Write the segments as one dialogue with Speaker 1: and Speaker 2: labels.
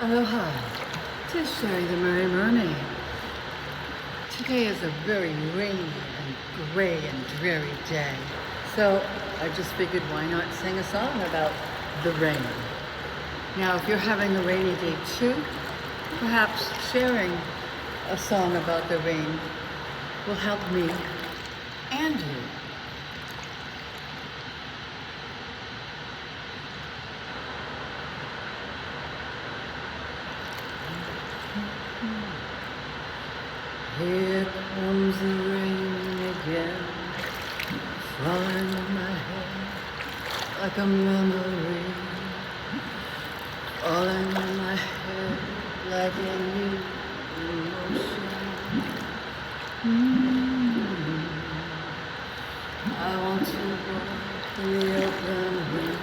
Speaker 1: Aloha, tis Sherry the Merry Mermaid. Today is a very rainy and gray and dreary day, so I just figured why not sing a song about the rain. Now if you're having a rainy day too, perhaps sharing a song about the rain will help me and you. Here comes the rain again, falling on my head like a memory, falling on my head like a new emotion. I want to walk in the open wind,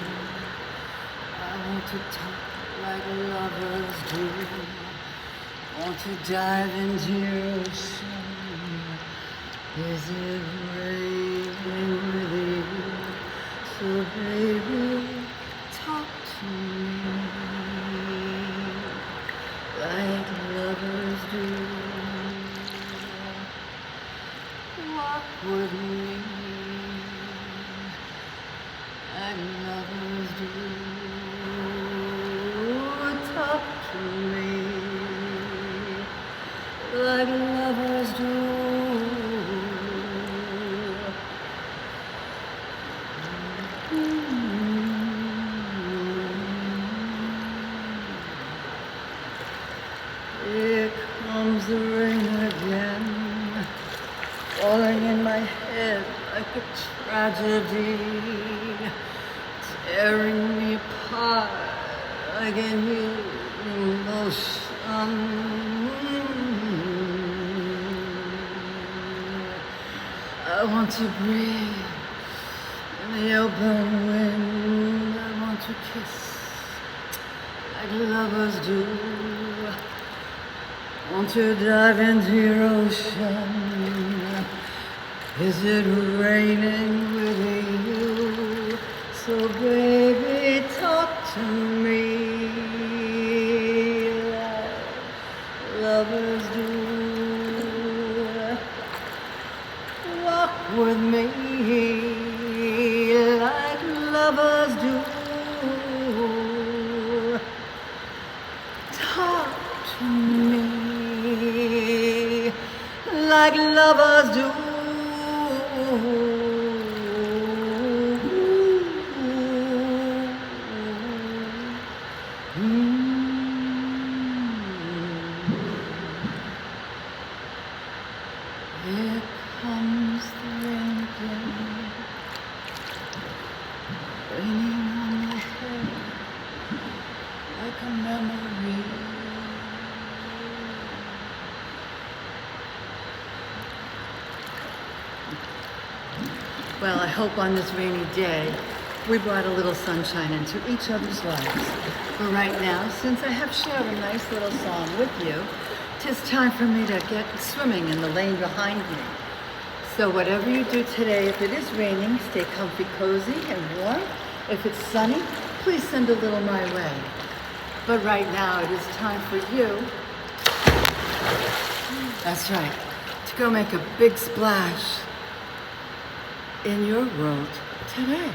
Speaker 1: I want to talk like lovers do. Want to dive into your ocean. Is it raining with you? So baby, talk to me like lovers do. Walk with me like lovers do. Talk to me like lovers do. Here comes the rain again, falling in my head like a tragedy, tearing me apart like a new emotion. I want to breathe in the open wind. I want to kiss like lovers do. I want to dive into your ocean. Is it raining with you? So baby, talk to me like lovers do. Walk with me like lovers do. Talk to me like lovers do. Here comes the rain again, raining on my head like a memory. Well, I hope on this rainy day we brought a little sunshine into each other's lives. But right now, since I have shared a nice little song with you, 'tis time for me to get swimming in the lane behind me. So whatever you do today, if it is raining, stay comfy, cozy, and warm. If it's sunny, please send a little my way. But right now, it is time for you, that's right, to go make a big splash in your world today.